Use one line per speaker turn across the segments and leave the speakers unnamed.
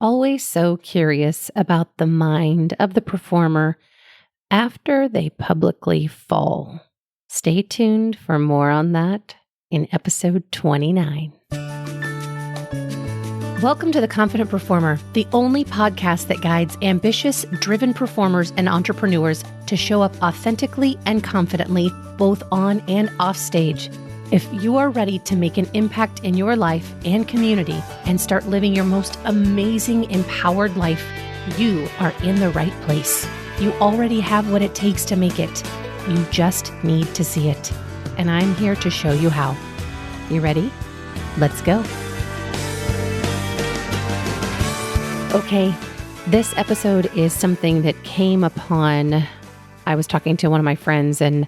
Always so curious about the mind of the performer after they publicly fall. Stay tuned for more on that in episode 29. Welcome to The Confident Performer, the only podcast that guides ambitious, driven performers and entrepreneurs to show up authentically and confidently, both on and off stage. If you are ready to make an impact in your life and community and start living your most amazing, empowered life, you are in the right place. You already have what it takes to make it. You just need to see it. And I'm here to show you how. You ready? Let's go. Okay, this episode is something that came upon, I was talking to one of my friends, and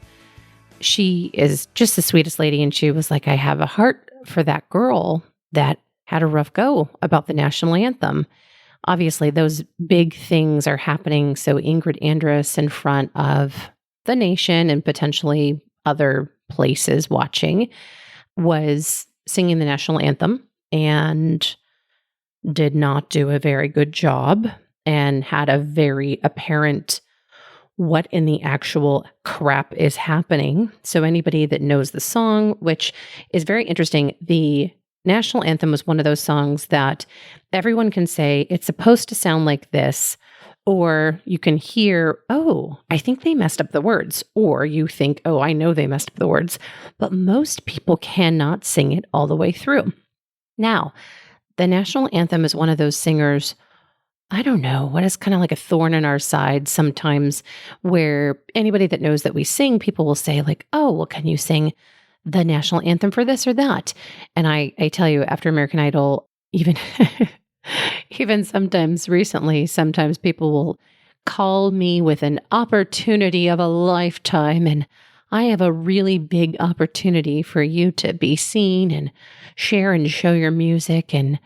she is just the sweetest lady. And she was like, I have a heart for that girl that had a rough go about the national anthem. Obviously, those big things are happening. So Ingrid Andress in front of the nation and potentially other places watching was singing the national anthem and did not do a very good job and had a very apparent what in the actual crap is happening. So anybody that knows the song, which is very interesting, the national anthem was one of those songs that everyone can say, it's supposed to sound like this, or you can hear, oh, I think they messed up the words, or you think, oh, I know they messed up the words, but most people cannot sing it all the way through. Now, the national anthem is one of those singers, I don't know, what is kind of like a thorn in our side sometimes, where anybody that knows that we sing, people will say like, oh, well, can you sing the national anthem for this or that? And I tell you, after American Idol, even sometimes recently, sometimes people will call me with an opportunity of a lifetime, and I have a really big opportunity for you to be seen and share and show your music. And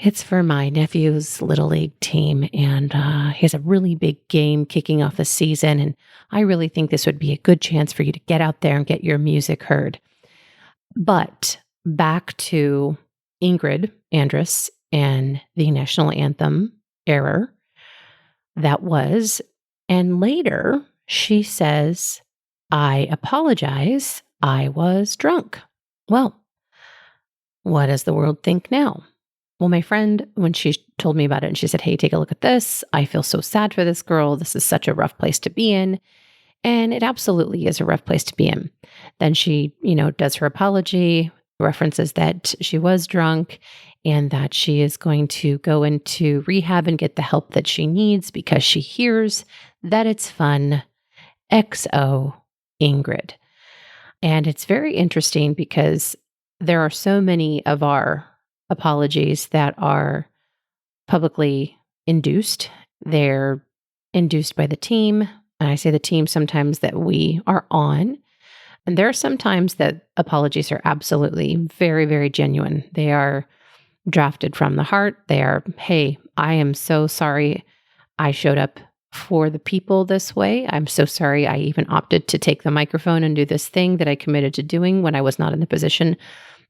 it's for my nephew's Little League team, and he has a really big game kicking off the season, and I really think this would be a good chance for you to get out there and get your music heard. But back to Ingrid Andress and the national anthem error that was, and later she says, I apologize, I was drunk. Well, what does the world think now? Well, my friend, when she told me about it and she said, hey, take a look at this. I feel so sad for this girl. This is such a rough place to be in. And it absolutely is a rough place to be in. Then she, does her apology, references that she was drunk and that she is going to go into rehab and get the help that she needs because she hears that it's fun. XO Ingrid. And it's very interesting because there are so many of our apologies that are publicly induced. They're induced by the team. And I say the team sometimes that we are on. And there are some times that apologies are absolutely very, very genuine. They are drafted from the heart. They are, hey, I am so sorry I showed up for the people this way. I'm so sorry I even opted to take the microphone and do this thing that I committed to doing when I was not in the position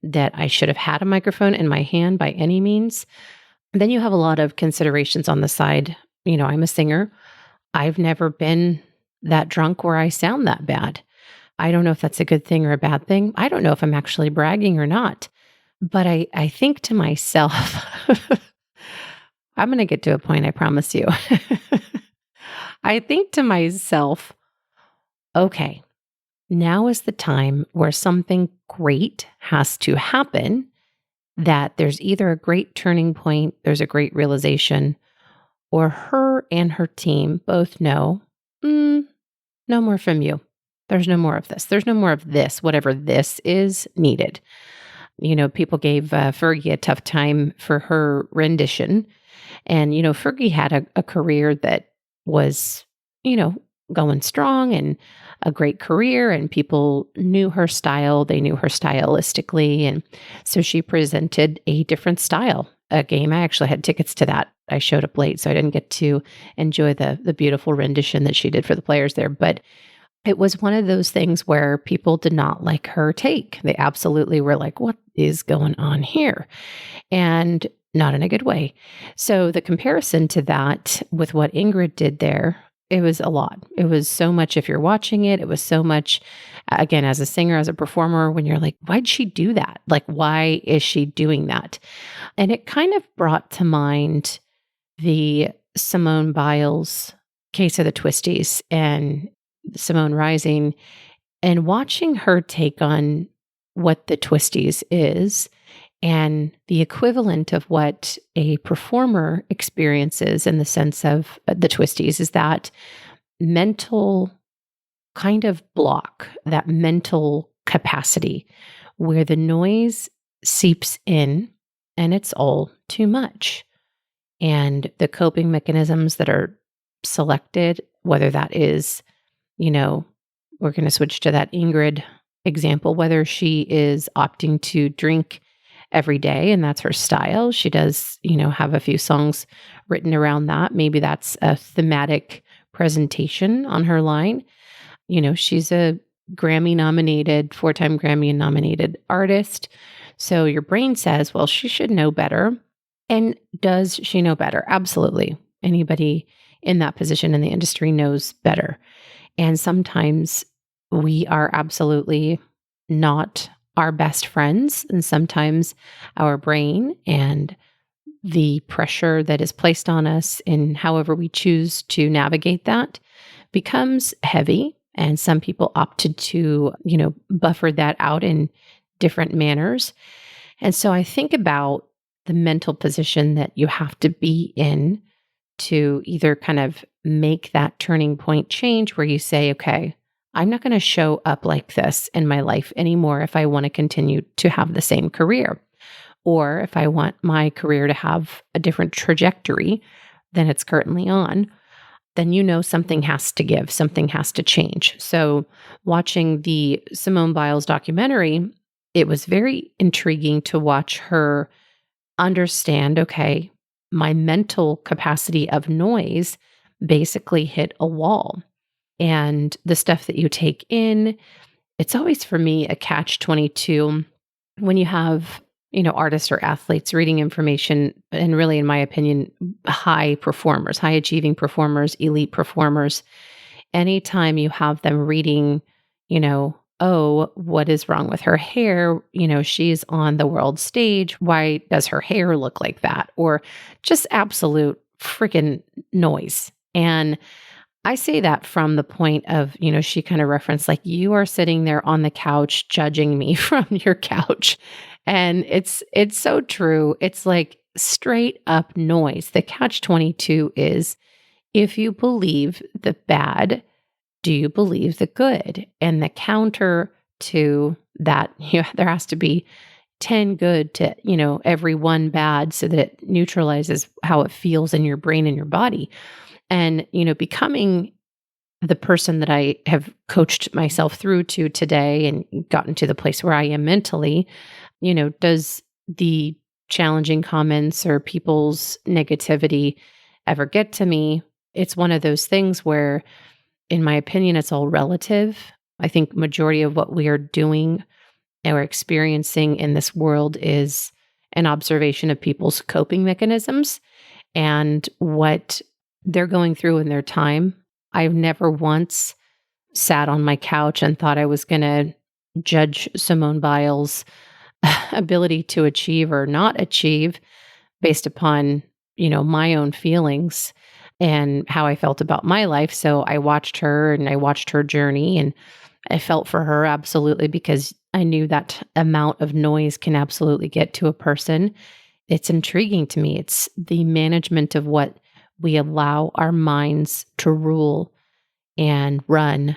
that I should have had a microphone in my hand by any means. Then you have a lot of considerations on the side. I'm a singer. I've never been that drunk where I sound that bad. I don't know if that's a good thing or a bad thing. I don't know if I'm actually bragging or not. But I think to myself, I'm going to get to a point, I promise you. I think to myself, okay, now is the time where something great has to happen, that there's either a great turning point, there's a great realization, or her and her team both know, no more from you. There's no more of this. There's no more of this, whatever this is needed. People gave Fergie a tough time for her rendition. And, Fergie had a career that was, going strong and a great career, and people knew her style. They knew her stylistically. And so she presented a different style, a game. I actually had tickets to that. I showed up late, so I didn't get to enjoy the beautiful rendition that she did for the players there. But it was one of those things where people did not like her take. They absolutely were like, what is going on here? And not in a good way. So the comparison to that with what Ingrid did there, it was a lot. It was so much if you're watching it, it was so much, again, as a singer, as a performer, when you're like, why'd she do that? Like, why is she doing that? And it kind of brought to mind the Simone Biles case of the Twisties and Simone Rising, and watching her take on what the Twisties is and the equivalent of what a performer experiences in the sense of the Twisties is that mental kind of block, that mental capacity where the noise seeps in and it's all too much. And the coping mechanisms that are selected, whether that is, we're going to switch to that Ingrid example, whether she is opting to drink every day and that's her style. She does, have a few songs written around that. Maybe that's a thematic presentation on her line. She's a Grammy nominated, 4-time Grammy nominated artist. So your brain says, well, she should know better. And does she know better? Absolutely. Anybody in that position in the industry knows better. And sometimes we are absolutely not our best friends. And sometimes our brain and the pressure that is placed on us in however we choose to navigate that becomes heavy. And some people opted to, buffer that out in different manners. And so I think about the mental position that you have to be in to either kind of make that turning point change where you say, okay, I'm not going to show up like this in my life anymore if I want to continue to have the same career, or if I want my career to have a different trajectory than it's currently on, then something has to give, something has to change. So watching the Simone Biles documentary, it was very intriguing to watch her understand, okay, my mental capacity of noise basically hit a wall. And the stuff that you take in, it's always for me a catch-22 when you have, artists or athletes reading information, and really, in my opinion, high performers, high achieving performers, elite performers. Anytime you have them reading, oh, what is wrong with her hair? She's on the world stage. Why does her hair look like that? Or just absolute freaking noise. And I say that from the point of, she kind of referenced like, you are sitting there on the couch judging me from your couch. And it's so true. It's like straight up noise. The catch-22 is, if you believe the bad, do you believe the good? And the counter to that, there has to be 10 good to, every one bad so that it neutralizes how it feels in your brain and your body. And, becoming the person that I have coached myself through to today and gotten to the place where I am mentally, does the challenging comments or people's negativity ever get to me? It's one of those things where, in my opinion, it's all relative. I think majority of what we are doing or experiencing in this world is an observation of people's coping mechanisms and what they're going through in their time. I've never once sat on my couch and thought I was going to judge Simone Biles' ability to achieve or not achieve based upon, my own feelings and how I felt about my life. So I watched her and I watched her journey, and I felt for her absolutely, because I knew that amount of noise can absolutely get to a person. It's intriguing to me. It's the management of what we allow our minds to rule and run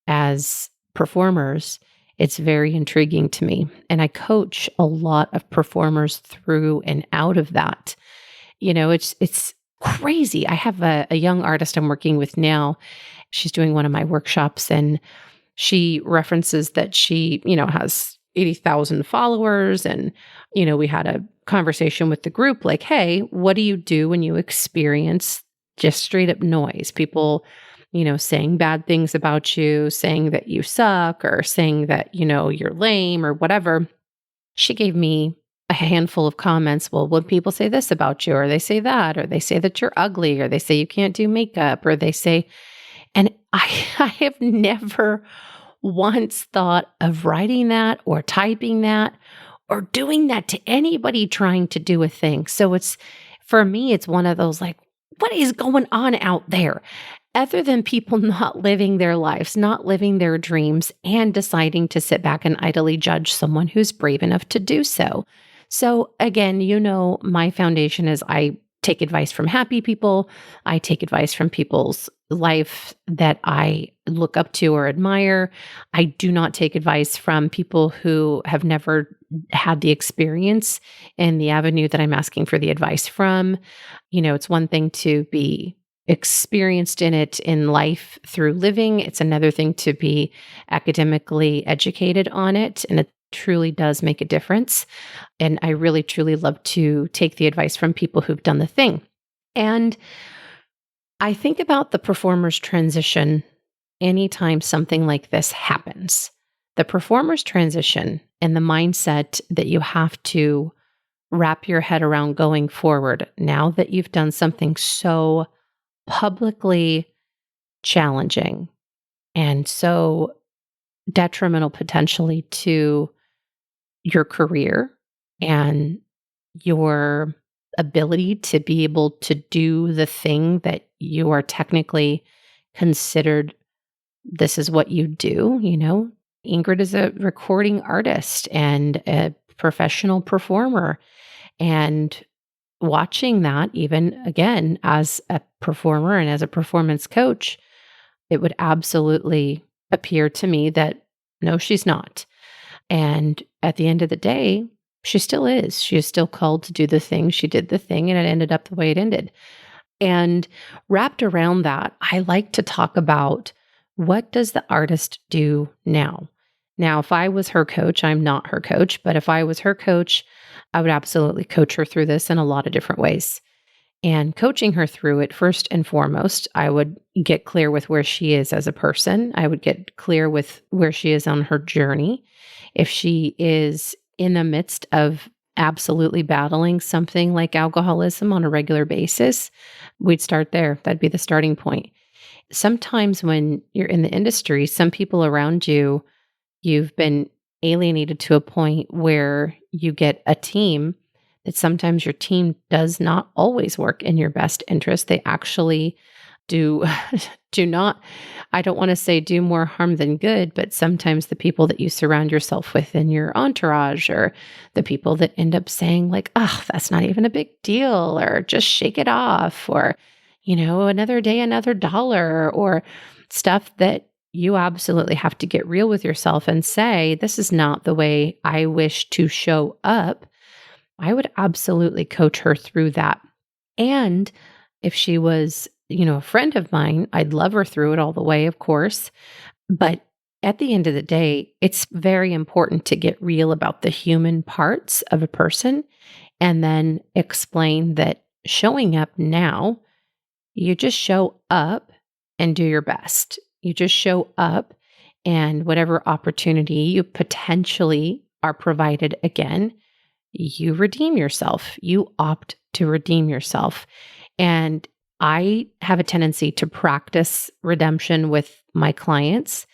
as performers. It's very intriguing to me. And I coach a lot of performers through and out of that. It's crazy. I have a young artist I'm working with now. She's doing one of my workshops, and she references that she, has 80,000 followers. And, we had a conversation with the group like, hey, what do you do when you experience just straight up noise? People, saying bad things about you, saying that you suck, or saying that, you're lame or whatever. She gave me a handful of comments. Well, when people say this about you, or they say that, or they say that you're ugly, or they say you can't do makeup, or they say, and I have never once thought of writing that or typing that or doing that to anybody trying to do a thing. So for me, it's one of those like, what is going on out there? Other than people not living their lives, not living their dreams, and deciding to sit back and idly judge someone who's brave enough to do so. So again, my foundation is I take advice from happy people. I take advice from people's life that I look up to or admire. I do not take advice from people who have never had the experience in the avenue that I'm asking for the advice from. It's one thing to be experienced in it in life through living. It's another thing to be academically educated on it. And it truly does make a difference. And I really, truly love to take the advice from people who've done the thing. And I think about the performer's transition anytime something like this happens. The performer's transition and the mindset that you have to wrap your head around going forward now that you've done something so publicly challenging and so detrimental potentially to your career and your ability to be able to do the thing that you are technically considered, this is what you do. Ingrid is a recording artist and a professional performer. And watching that, even again, as a performer and as a performance coach, it would absolutely appear to me that no, she's not. And at the end of the day, she still is. She is still called to do the thing. She did the thing, and it ended up the way it ended. And wrapped around that, I like to talk about, what does the artist do now? Now, if I was her coach, I'm not her coach, but if I was her coach, I would absolutely coach her through this in a lot of different ways. And coaching her through it, first and foremost, I would get clear with where she is as a person. I would get clear with where she is on her journey. If she is in the midst of absolutely battling something like alcoholism on a regular basis, we'd start there. That'd be the starting point. Sometimes when you're in the industry, some people around you, you've been alienated to a point where you get a team that sometimes your team does not always work in your best interest. They actually do not, I don't want to say do more harm than good, but sometimes the people that you surround yourself with in your entourage, or the people that end up saying like, oh, that's not even a big deal, or just shake it off, or, another day, another dollar, or stuff that you absolutely have to get real with yourself and say, this is not the way I wish to show up. I would absolutely coach her through that. And if she was, a friend of mine, I'd love her through it all the way, of course. But at the end of the day, it's very important to get real about the human parts of a person and then explain that showing up now, you just show up and do your best. You just show up, and whatever opportunity you potentially are provided again, you redeem yourself. You opt to redeem yourself. And I have a tendency to practice redemption with my clients,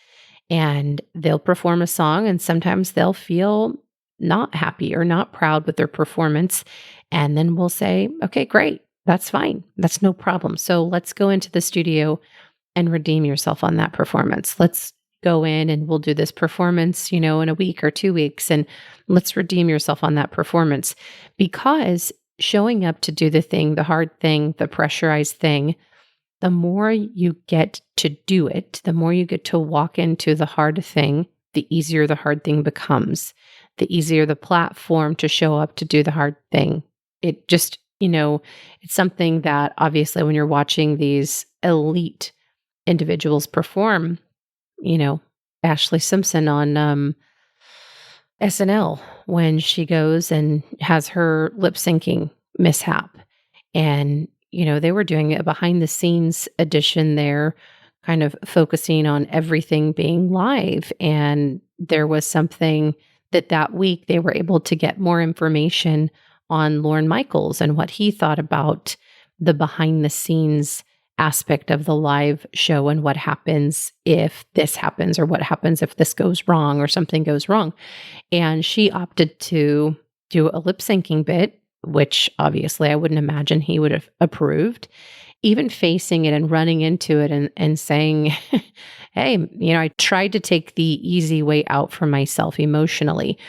and they'll perform a song, and sometimes they'll feel not happy or not proud with their performance. And then we'll say, okay, great. That's fine. That's no problem. So let's go into the studio and redeem yourself on that performance. Let's go in and we'll do this performance, in a week or 2 weeks, and let's redeem yourself on that performance. Because showing up to do the thing, the hard thing, the pressurized thing, the more you get to do it, the more you get to walk into the hard thing, the easier the hard thing becomes, the easier the platform to show up to do the hard thing. It just, it's something that obviously when you're watching these elite individuals perform, Ashley Simpson on SNL, when she goes and has her lip syncing mishap. And, they were doing a behind the scenes edition there, kind of focusing on everything being live. And there was something that week they were able to get more information on Lorne Michaels and what he thought about the behind the scenes aspect of the live show and what happens if this happens or what happens if this goes wrong or something goes wrong. And she opted to do a lip syncing bit, which obviously I wouldn't imagine he would have approved, even facing it and running into it and saying, hey, I tried to take the easy way out for myself emotionally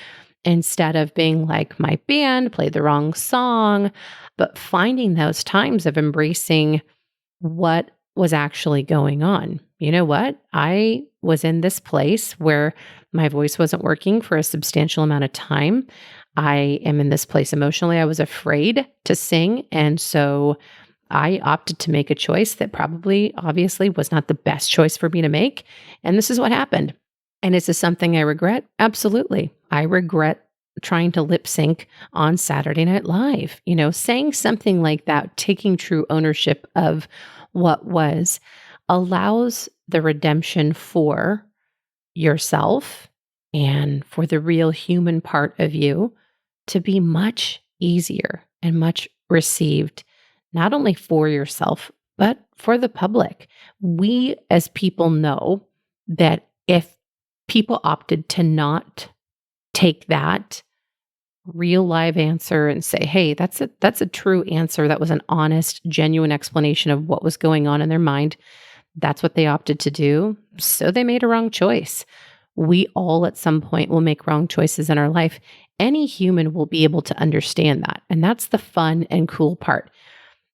instead of being like my band played the wrong song, but finding those times of embracing what was actually going on. You know what? I was in this place where my voice wasn't working for a substantial amount of time. I am in this place emotionally. I was afraid to sing. And so I opted to make a choice that probably, obviously, was not the best choice for me to make. And this is what happened. And is this something I regret? Absolutely. I regret trying to lip sync on Saturday Night Live. Saying something like that, taking true ownership of what was, allows the redemption for yourself and for the real human part of you to be much easier and much received, not only for yourself, but for the public. We as people know that if people opted to not take that real live answer and say, hey, that's a true answer. That was an honest, genuine explanation of what was going on in their mind. That's what they opted to do. So they made a wrong choice. We all at some point will make wrong choices in our life. Any human will be able to understand that. And that's the fun and cool part.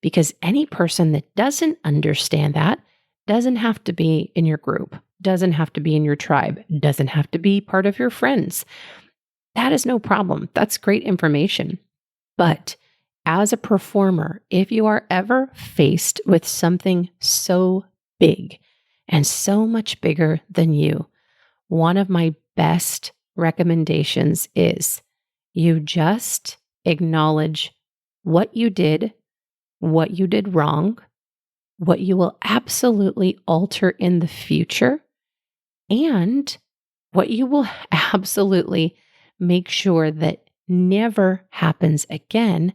Because any person that doesn't understand that doesn't have to be in your group, doesn't have to be in your tribe, doesn't have to be part of your friends. That is no problem. That's great information. But as a performer, if you are ever faced with something so big and so much bigger than you, one of my best recommendations is you just acknowledge what you did wrong, what you will absolutely alter in the future, and what you will absolutely make sure that never happens again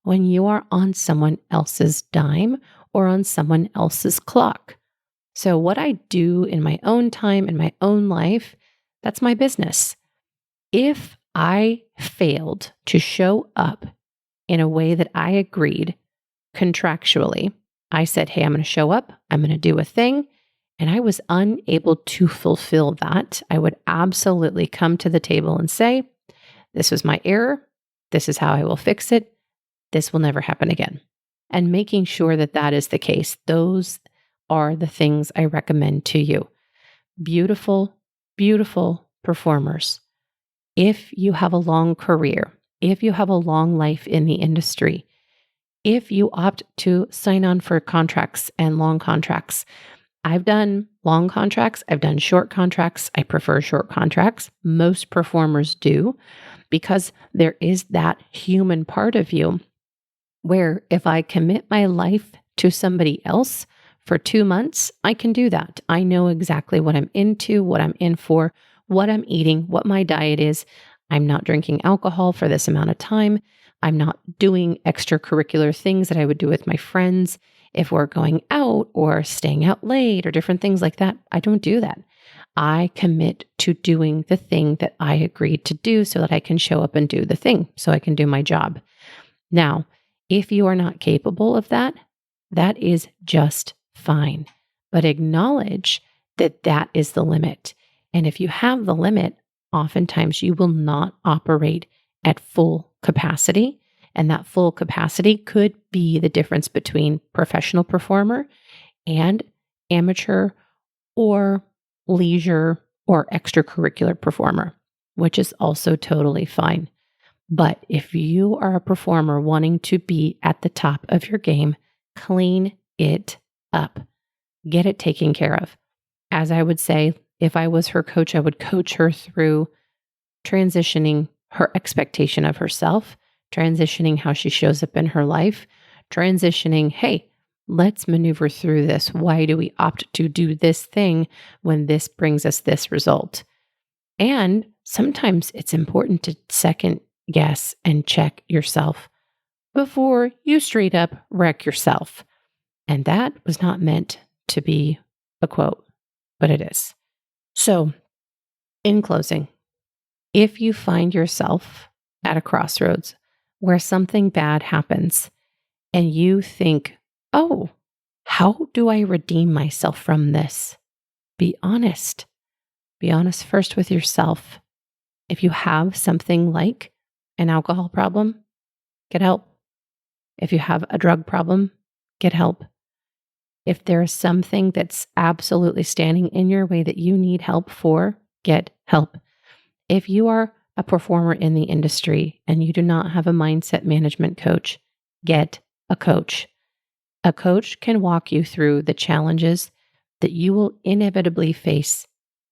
when you are on someone else's dime or on someone else's clock. So what I do in my own time, in my own life, that's my business. If I failed to show up in a way that I agreed contractually, I said, hey, I'm going to show up, I'm going to do a thing, and I was unable to fulfill that, I would absolutely come to the table and say, this was my error, this is how I will fix it, this will never happen again. And making sure that that is the case, those are the things I recommend to you. Beautiful, beautiful performers. If you have a long career, if you have a long life in the industry, if you opt to sign on for contracts and long contracts, I've done long contracts, I've done short contracts. I prefer short contracts. Most performers do, because there is that human part of you where if I commit my life to somebody else for 2 months, I can do that. I know exactly what I'm into, what I'm in for, what I'm eating, what my diet is. I'm not drinking alcohol for this amount of time. I'm not doing extracurricular things that I would do with my friends. If we're going out or staying out late or different things like that, I don't do that. I commit to doing the thing that I agreed to do so that I can show up and do the thing, so I can do my job. Now, if you are not capable of that, that is just fine. But acknowledge that that is the limit. And if you have the limit, oftentimes you will not operate at full capacity. And that full capacity could be the difference between professional performer and amateur or leisure or extracurricular performer, which is also totally fine. But if you are a performer wanting to be at the top of your game, clean it up. Get it taken care of. As I would say, if I was her coach, I would coach her through transitioning her expectation of herself, transitioning how she shows up in her life, transitioning, hey, let's maneuver through this. Why do we opt to do this thing when this brings us this result? And sometimes it's important to second guess and check yourself before you straight up wreck yourself. And that was not meant to be a quote, but it is. So, in closing, if you find yourself at a crossroads where something bad happens and you think, oh, how do I redeem myself from this? Be honest. Be honest first with yourself. If you have something like an alcohol problem, get help. If you have a drug problem, get help. If there is something that's absolutely standing in your way that you need help for, get help. If you are a performer in the industry and you do not have a mindset management coach, get a coach. A coach can walk you through the challenges that you will inevitably face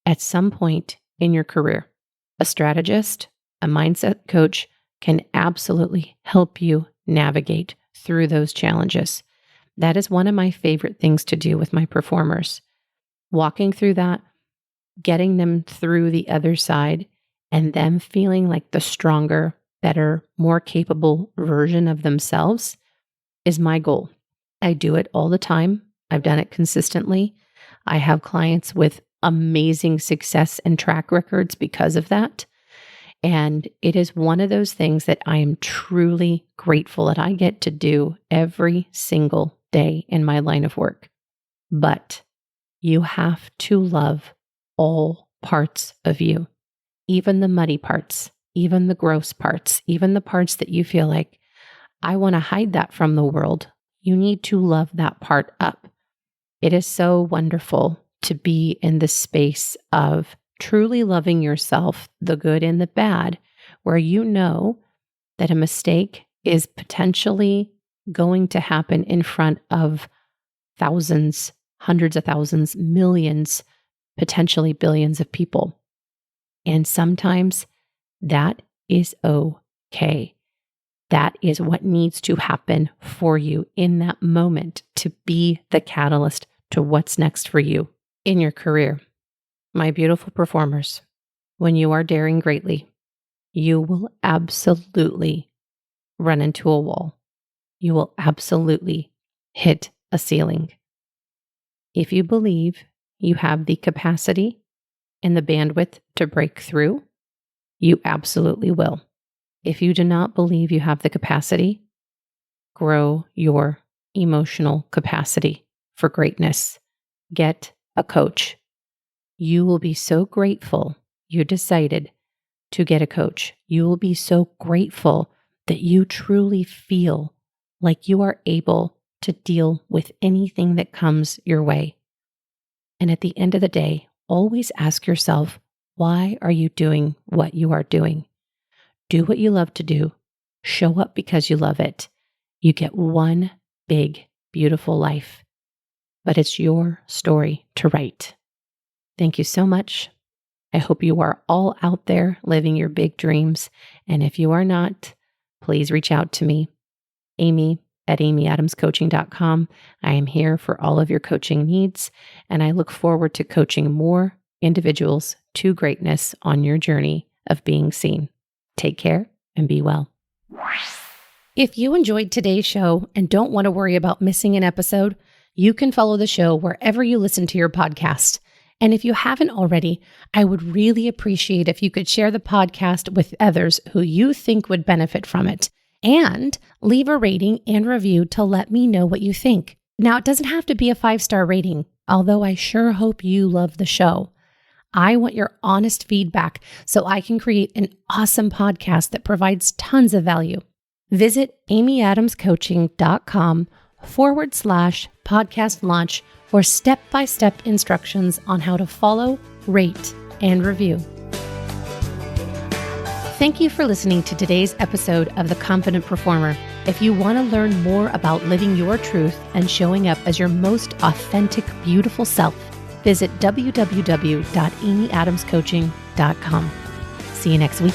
at some point in your career. A strategist, a mindset coach can absolutely help you navigate through those challenges. That is one of my favorite things to do with my performers. Walking through that, getting them through the other side, and them feeling like the stronger, better, more capable version of themselves is my goal. I do it all the time. I've done it consistently. I have clients with amazing success and track records because of that. And it is one of those things that I am truly grateful that I get to do every single day in my line of work. But you have to love all parts of you, even the muddy parts, even the gross parts, even the parts that you feel like, I want to hide that from the world. You need to love that part up. It is so wonderful to be in the space of truly loving yourself, the good and the bad, where you know that a mistake is potentially going to happen in front of thousands, hundreds of thousands, millions, potentially billions of people. And sometimes that is okay. That is what needs to happen for you in that moment to be the catalyst to what's next for you in your career. My beautiful performers, when you are daring greatly, you will absolutely run into a wall. You will absolutely hit a ceiling. If you believe you have the capacity and the bandwidth to break through, you absolutely will. If you do not believe you have the capacity, grow your emotional capacity for greatness. Get a coach. You will be so grateful you decided to get a coach. You will be so grateful that you truly feel like you are able to deal with anything that comes your way. And at the end of the day, always ask yourself, why are you doing what you are doing? Do what you love to do. Show up because you love it. You get one big, beautiful life, but it's your story to write. Thank you so much. I hope you are all out there living your big dreams. And if you are not, please reach out to me, Amy at amyadamscoaching.com. I am here for all of your coaching needs, and I look forward to coaching more individuals to greatness on your journey of being seen. Take care and be well. If you enjoyed today's show and don't want to worry about missing an episode, you can follow the show wherever you listen to your podcast. And if you haven't already, I would really appreciate if you could share the podcast with others who you think would benefit from it. And leave a rating and review to let me know what you think. Now, it doesn't have to be a 5-star rating, although I sure hope you love the show. I want your honest feedback so I can create an awesome podcast that provides tons of value. Visit amyadamscoaching.com/podcast launch for step-by-step instructions on how to follow, rate, and review. Thank you for listening to today's episode of The Confident Performer. If you want to learn more about living your truth and showing up as your most authentic, beautiful self, visit www.amyadamscoaching.com. See you next week.